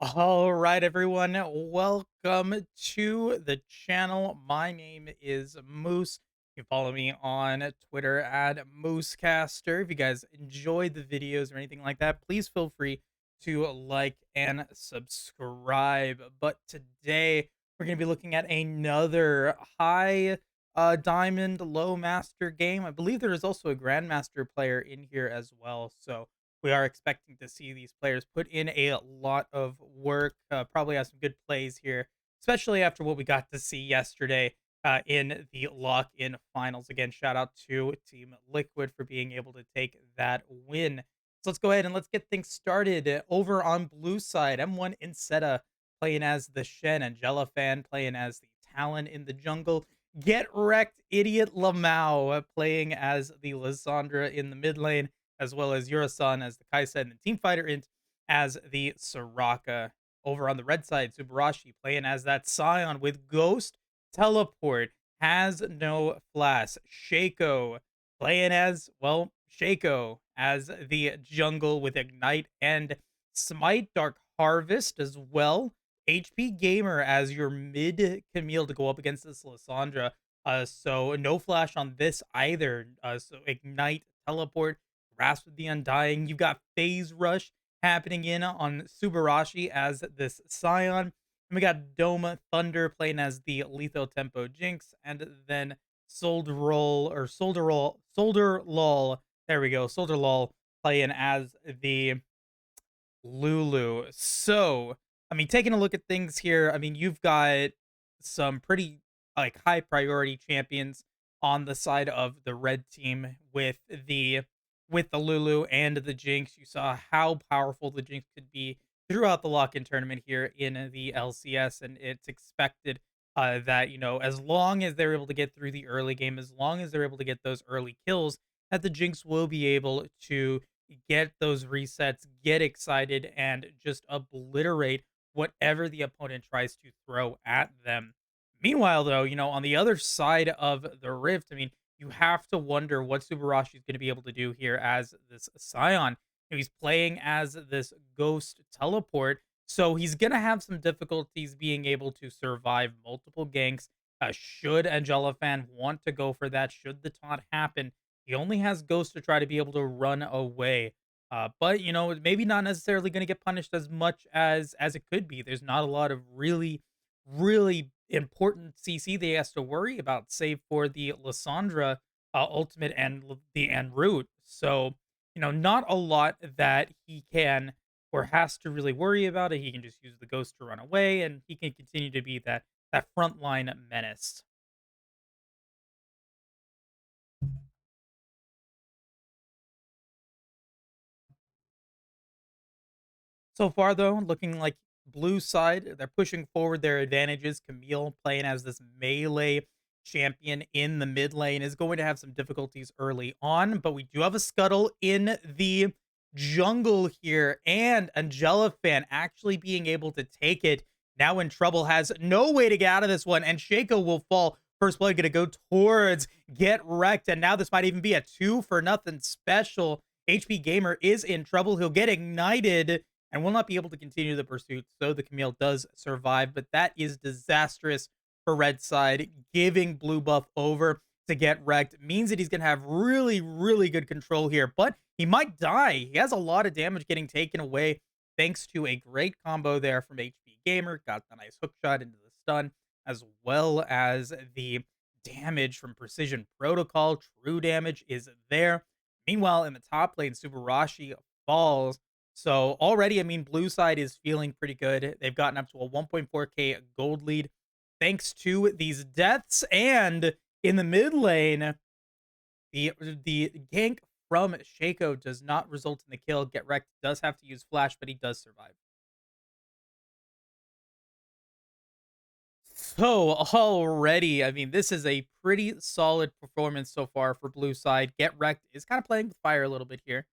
All right, everyone. Welcome to the channel. My name is Moose. You can follow me on Twitter at Moosecaster. If you guys enjoy the videos or anything like that, please feel free to like and subscribe. But today we're going to be looking at another high diamond low master game. I believe there is also a grandmaster player in here as well. So we are expecting to see these players put in a lot of work. Probably have some good plays here, especially after what we got to see yesterday in the lock-in finals. Again, shout out to Team Liquid for being able to take that win. So let's go ahead and let's get things started. Over on blue side, M1 Inseta playing as the Shen, and Jelafan playing as the Talon in the jungle. Get wrecked, idiot Lamau playing as the Lissandra in the mid lane, as well as Yurasan as the Kaisa, and the Team Fighter Int as the Soraka. Over on the red side, Subarashi playing as that Scion with Ghost, Teleport, has no flash. Shaco playing as, well, Shaco as the jungle with Ignite and Smite, Dark Harvest as well. HP Gamer as your mid Camille to go up against this Lissandra. So no flash on this either. So Ignite, Teleport, Grasp of the Undying. You've got Phase Rush happening in on Subarashi as this Scion. And we got Doma Thunder playing as the Letho Tempo Jinx. And then Solder Lol. There we go. Solder Lol playing as the Lulu. So, I mean, taking a look at things here, I mean, you've got some pretty like high priority champions on the side of the red team with the Lulu and the Jinx. You saw how powerful the Jinx could be throughout the lock-in tournament here in the LCS, and it's expected that as long as they're able to get through the early game, as long as they're able to get those early kills, that the Jinx will be able to get those resets, get excited, and just obliterate whatever the opponent tries to throw at them. Meanwhile, though, on the other side of the rift, I mean, you have to wonder what Subarashi is going to be able to do here as this Scion. He's playing as this Ghost Teleport, so he's going to have some difficulties being able to survive multiple ganks. Should Angelafan want to go for that, should the taunt happen, he only has Ghost to try to be able to run away. But maybe not necessarily going to get punished as much as it could be. There's not a lot of really important CC they has to worry about, save for the Lissandra ultimate and the end route. So not a lot that he can or has to really worry about it. He can just use the Ghost to run away, and he can continue to be that frontline menace. So far, though, looking like blue side, they're pushing forward their advantages. Camille playing as this melee champion in the mid lane is going to have some difficulties early on, but we do have a scuttle in the jungle here, and Angela fan actually being able to take it. Now in trouble, has no way to get out of this one, and Shaco will fall. First blood gonna go towards Get Wrecked, and now this might even be a 2-for-nothing special. HP Gamer is in trouble. He'll get ignited and will not be able to continue the pursuit. So the Camille does survive, but that is disastrous for red side. Giving blue buff over to Get Wrecked means that he's going to have really good control here, but he might die. He has a lot of damage getting taken away thanks to a great combo there from HP Gamer. Got the nice hook shot into the stun, as well as the damage from Precision Protocol. True damage is there. Meanwhile, in the top lane, Subarashi falls. So already, I mean, blue side is feeling pretty good. They've gotten up to a 1.4k gold lead thanks to these deaths. And in the mid lane, the gank from Shaco does not result in the kill. Get Wrecked does have to use flash, but he does survive. So already, I mean, this is a pretty solid performance so far for blue side. Get Wrecked is kind of playing with fire a little bit here.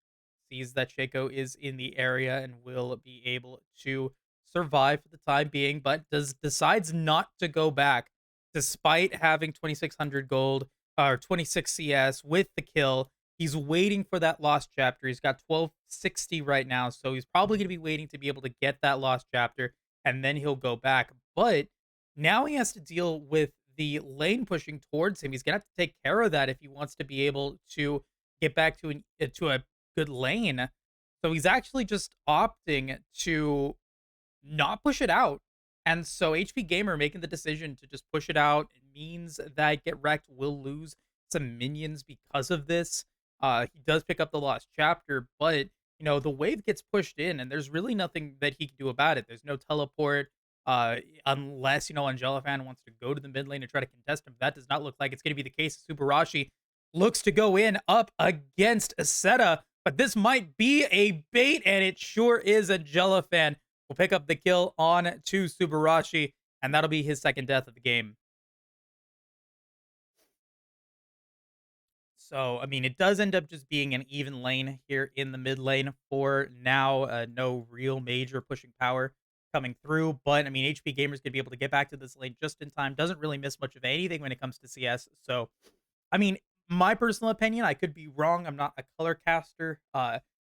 Sees that Shaco is in the area and will be able to survive for the time being, but decides not to go back despite having 2600 gold or 26 CS with the kill. He's waiting for that lost chapter. He's got 1260 right now, so he's probably going to be waiting to be able to get that lost chapter, and then he'll go back. But now he has to deal with the lane pushing towards him. He's going to have to take care of that if he wants to be able to get back to a good lane. So he's actually just opting to not push it out. And so HP Gamer making the decision to just push it out means that Get Wrecked will lose some minions because of this. He does pick up the lost chapter, but the wave gets pushed in, and there's really nothing that he can do about it. There's no teleport, unless Angelafan wants to go to the mid lane and try to contest him. That does not look like it's going to be the case. Subarashi looks to go in up against Aseta, but this might be a bait, and it sure is. Angelafan will pick up the kill on to Subarashi, and that'll be his second death of the game. So, I mean, it does end up just being an even lane here in the mid lane for now. No real major pushing power coming through, but I mean, HP Gamer's going to be able to get back to this lane just in time. Doesn't really miss much of anything when it comes to CS. So, I mean, my personal opinion, I could be wrong. I'm not a color caster.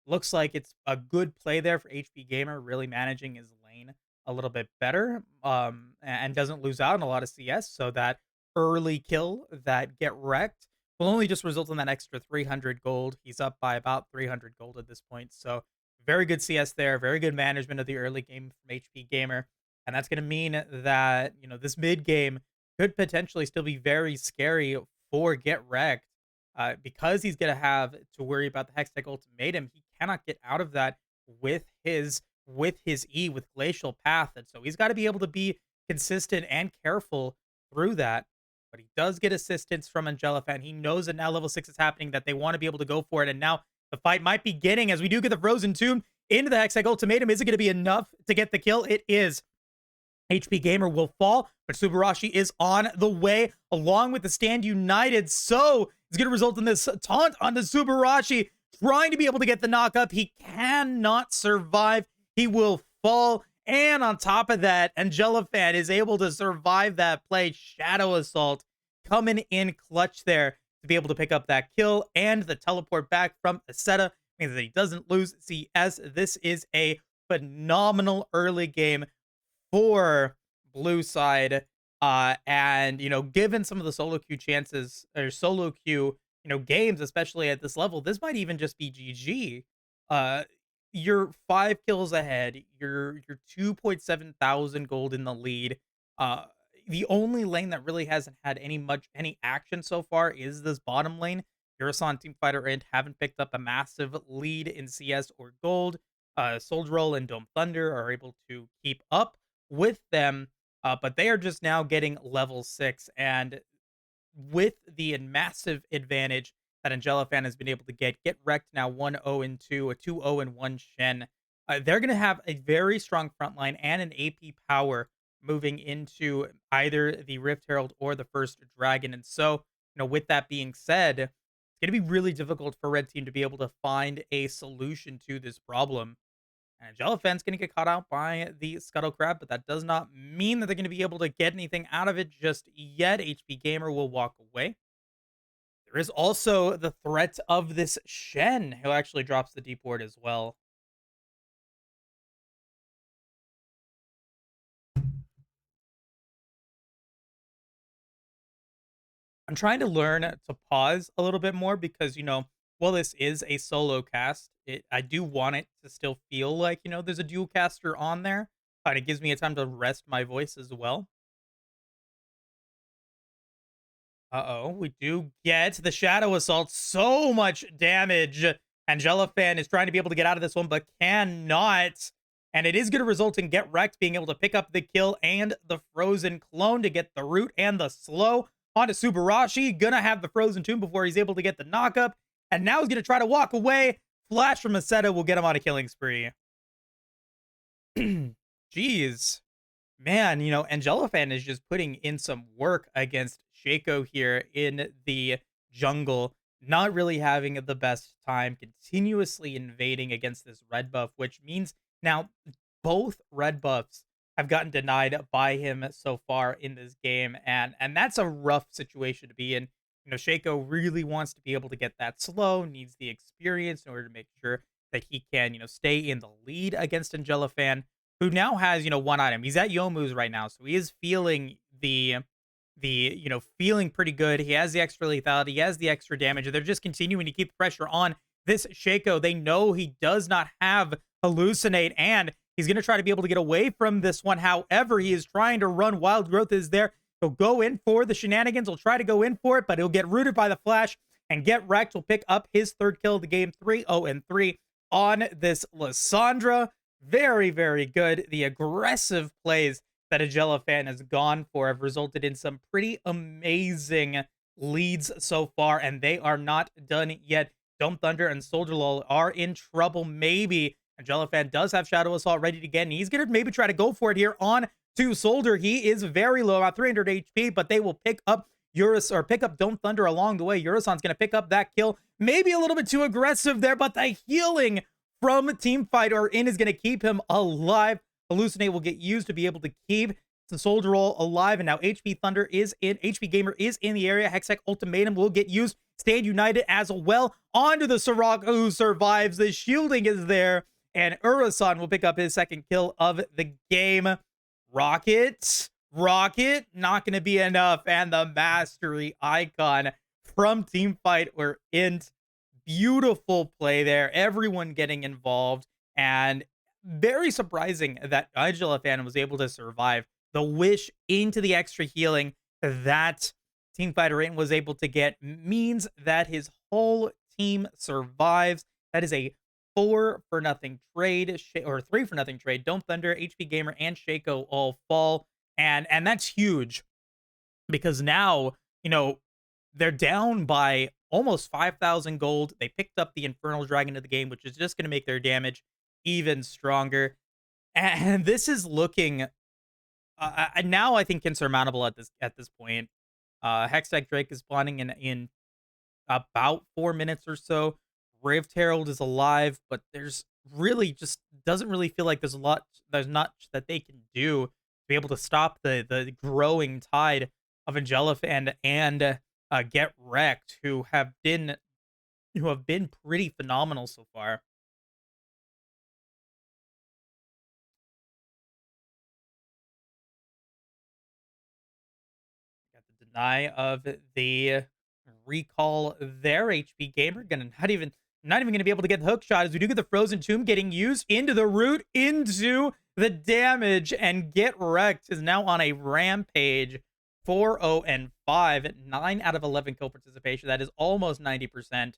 Looks like it's a good play there for HP Gamer, really managing his lane a little bit better, and doesn't lose out on a lot of CS. So that early kill that Get Wrecked will only just result in that extra 300 gold. He's up by about 300 gold at this point. So very good CS there, very good management of the early game from HP Gamer. And that's going to mean that, this mid game could potentially still be very scary for Get Wrecked, because he's going to have to worry about the Hextech Ultimatum. He cannot get out of that with his E, with Glacial Path. And so he's got to be able to be consistent and careful through that. But he does get assistance from Angelafan. He knows that now level 6 is happening, that they want to be able to go for it. And now the fight might be getting, as we do get the Frozen Tomb into the Hextech Ultimatum. Is it going to be enough to get the kill? It is. HP Gamer will fall, but Subarashi is on the way along with the Stand United. So it's going to result in this taunt onto Subarashi, trying to be able to get the knock up. He cannot survive. He will fall. And on top of that, Angelafan is able to survive that play. Shadow Assault coming in clutch there to be able to pick up that kill, and the teleport back from Aseta means that he doesn't lose CS. This is a phenomenal early game for blue side. And, given some of the solo queue chances, or solo queue, games, especially at this level, this might even just be GG. You're 5 kills ahead. You're 2.7 thousand gold in the lead. The only lane that really hasn't had any action so far is this bottom lane. Urasan, Teamfighter, and haven't picked up a massive lead in CS or gold. Soldier Roll and Dome Thunder are able to keep up with them, but they are just now getting level 6, and with the massive advantage that Angelafan has been able to get Wrecked now 1-0-2, a 2-0-1 Shen. They're going to have a very strong front line and an AP power moving into either the Rift Herald or the first Dragon. And so, with that being said, it's going to be really difficult for Red Team to be able to find a solution to this problem. And Angelafan's going to get caught out by the Scuttle Crab, but that does not mean that they're going to be able to get anything out of it just yet. HP Gamer will walk away. There is also the threat of this Shen, who actually drops the deep ward as well. I'm trying to learn to pause a little bit more because, while this is a solo cast, I do want it to still feel like, there's a dual caster on there. And it gives me a time to rest my voice as well. Uh-oh, we do get the Shadow Assault. So much damage. Angelafan is trying to be able to get out of this one, but cannot. And it is going to result in Get Wrecked being able to pick up the kill and the Frozen Clone to get the root and the slow onto Subarashi. Gonna have the Frozen Tomb before he's able to get the knockup. And now he's going to try to walk away. Flash from Aseta will get him on a killing spree. Jeez. Man, Angelafan is just putting in some work against Shaco here in the jungle. Not really having the best time. Continuously invading against this red buff, which means now both red buffs have gotten denied by him so far in this game. And that's a rough situation to be in. Shaco really wants to be able to get that slow, needs the experience in order to make sure that he can, stay in the lead against Angelafan, who now has, one item. He's at Yomu's right now, so he is feeling feeling pretty good. He has the extra lethality, he has the extra damage, and they're just continuing to keep the pressure on this Shaco. They know he does not have hallucinate, and he's going to try to be able to get away from this one. However, he is trying to run. Wild Growth is there. He'll go in for the shenanigans. He'll try to go in for it, but he'll get rooted by the flash and get wrecked. Will pick up his third kill of the game, 3-0-3 on this Lissandra. Very, very good. The aggressive plays that Angelafan has gone for have resulted in some pretty amazing leads so far, and they are not done yet. Dome Thunder and Soldier Lull are in trouble. Maybe Angelafan does have Shadow Assault ready to get, and he's going to maybe try to go for it here on to Soldier. He is very low, about 300 HP, but they will pick up pick up Dome Thunder along the way. Urisan's going to pick up that kill. Maybe a little bit too aggressive there, but the healing from Teamfight or in is going to keep him alive. Hallucinate will get used to be able to keep the Soldier Roll alive, and now HP Gamer is in the area. Hextech Ultimatum will get used. Stand United as well onto the Soraka, who survives. The shielding is there, and Urisan will pick up his second kill of the game. Rocket, not going to be enough, and the Mastery Icon from Teamfight or Int. Beautiful play there. Everyone getting involved, and very surprising that Angelafan was able to survive the wish into the extra healing that Teamfighter Int was able to get means that his whole team survives. That is a 4-for-0 trade, or 3-for-0 trade. Dome Thunder, HP Gamer, and Shaco all fall, and that's huge because now, they're down by almost 5,000 gold. They picked up the Infernal Dragon of the game, which is just going to make their damage even stronger. And this is looking now, I think, insurmountable at this point. Hextech Drake is spawning in about 4 minutes or so. Rift Herald is alive, but there's really just doesn't really feel like there's not that they can do to be able to stop the growing tide of Angelafan and Get Wrecked, who have been pretty phenomenal so far. Got the deny of the recall there. HP Gamer not even gonna be able to get the hook shot, as we do get the Frozen Tomb getting used into the root, into the damage, and Get Wrecked is now on a rampage. 4-0-5, 9 out of 11 kill participation. That is almost 90%.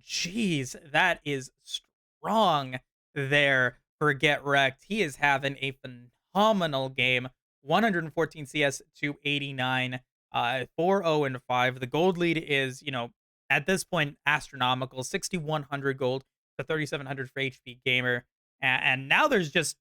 Jeez, that is strong there for Get Wrecked. He is having a phenomenal game. 114 CS to 89, 4-0-5. The gold lead is, at this point, astronomical. 6,100 gold to 3,700 for HP Gamer. And now there's just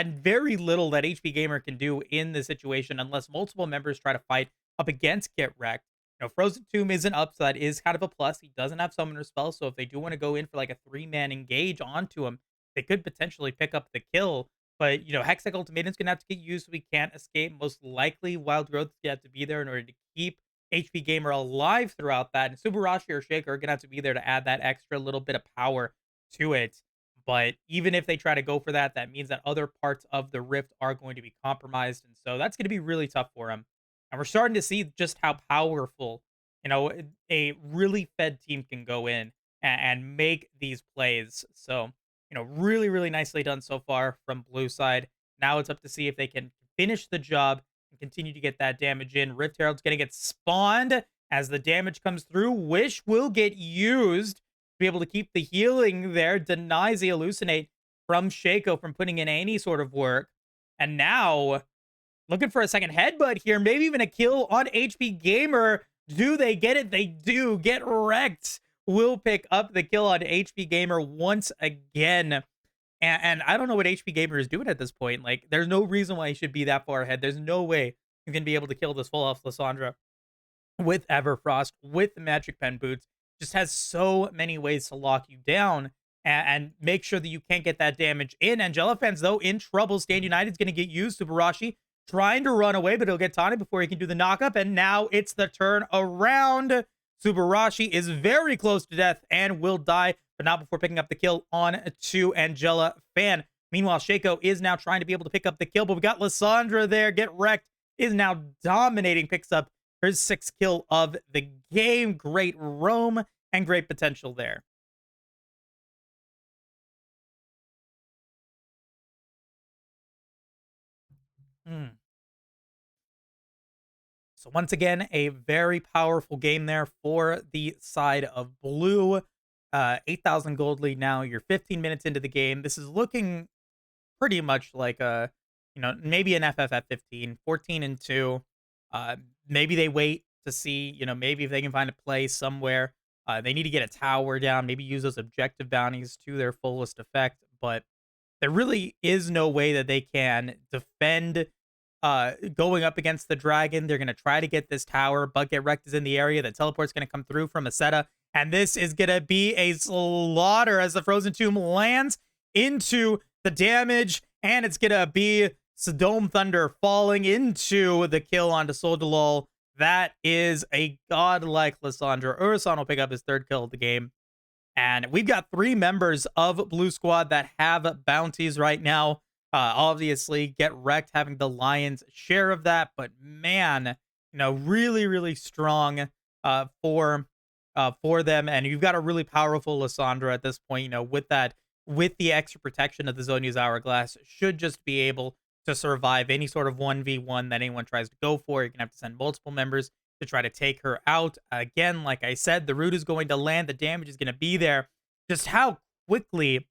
very little that HP Gamer can do in this situation unless multiple members try to fight up against Get Wrecked. Frozen Tomb isn't up, so that is kind of a plus. He doesn't have Summoner Spell, so if they do want to go in for like a 3-man engage onto him, they could potentially pick up the kill. But, Hextech Ultimatum's going to have to get used so we can't escape. Most likely, Wild Growth is going to have to be there in order to keep HP Gamer alive throughout that. And Subarashi or Shaker are going to have to be there to add that extra little bit of power to it. But even if they try to go for that, that means that other parts of the Rift are going to be compromised. And so that's going to be really tough for him. And we're starting to see just how powerful, a really fed team can go in and make these plays. So, really, really nicely done so far from Blue side. Now it's up to see if they can finish the job and continue to get that damage in. Rift Herald's going to get spawned as the damage comes through. Wish will get used to be able to keep the healing there. Denies the Hallucinate from Shaco from putting in any sort of work. And now, looking for a second headbutt here. Maybe even a kill on HP Gamer. Do they get it? They do. Get Wrecked will pick up the kill on HP Gamer once again. And I don't know what HP Gamer is doing at this point. Like, there's no reason why he should be that far ahead. There's no way he's going to be able to kill this full health Lissandra with Everfrost, with the Magic Pen Boots. Just has so many ways to lock you down and make sure that you can't get that damage in. Angelafan's, though, in trouble. Stand United's going to get used. Subarashi trying to run away, but he'll get taunted before he can do the knockup. And now it's the turn around. Subarashi is very close to death and will die, but not before picking up the kill on to Angela Fan. Meanwhile, Shaco is now trying to be able to pick up the kill, but we got Lissandra there. Get wrecked. Is now dominating. Picks up her 6th kill of the game. Great roam and great potential there. Hmm. So once again, a very powerful game there for the side of blue. 8,000 gold lead now. You're 15 minutes into the game. This is looking pretty much like a, maybe an FF at 15, 14 and 2. Maybe they wait to see, maybe if they can find a play somewhere. They need to get a tower down, maybe use those objective bounties to their fullest effect. But there really is no way that they can defend going up against the dragon. They're going to try to get this tower, but get wrecked is in the area. The teleport's going to come through from Aseta, and this is going to be a slaughter as the Frozen Tomb lands into the damage, and it's going to be Sodome Thunder falling into the kill onto Soldalol. That is a godlike Lissandra. Urasan will pick up his 3rd kill of the game. And we've got 3 members of Blue Squad that have bounties right now. Obviously, Get Wrecked having the lion's share of that. But man, really, really strong for them. And you've got a really powerful Lissandra at this point, with the extra protection of the Zhonya's Hourglass, should just be able to survive any sort of 1v1 that anyone tries to go for. You're going to have to send multiple members to try to take her out. Again, like I said, the root is going to land. The damage is going to be there. Just how quickly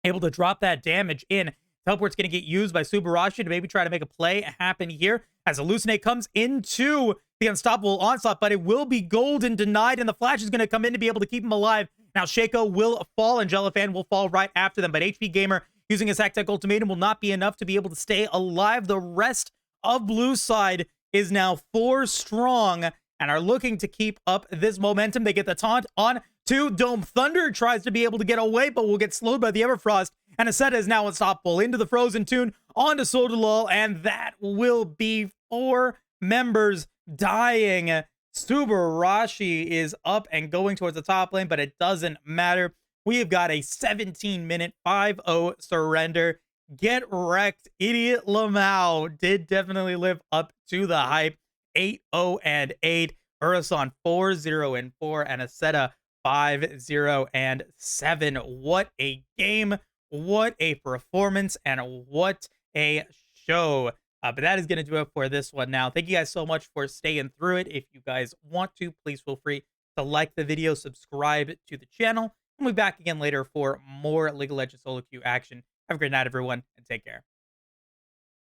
able to drop that damage in. Teleport's going to get used by Subarashi to maybe try to make a play happen here as Hallucinate comes into the Unstoppable Onslaught, but it will be golden denied, and the Flash is going to come in to be able to keep him alive. Now, Shaco will fall, and Jellyfan will fall right after them, but HP Gamer using his Hack Tech Ultimatum will not be enough to be able to stay alive. The rest of Blue side is now 4 strong and are looking to keep up this momentum. They get the taunt on to Dome Thunder, tries to be able to get away, but will get slowed by the Everfrost. And Aseta is now unstoppable into the Frozen Tune, onto Soldalol, and that will be 4 members dying. Subarashi is up and going towards the top lane, but it doesn't matter. We have got a 17-minute 5-0 surrender. Get wrecked. Idiot Lamau did definitely live up to the hype. 8-0 and 8. Urasan 4-0 and 4. And Aseta 5-0 and 7. What a game. What a performance. And what a show. But that is going to do it for this one now. Thank you guys so much for staying through it. If you guys want to, please feel free to like the video, subscribe to the channel. And we'll be back again later for more League of Legends solo queue action. Have a great night, everyone, and take care.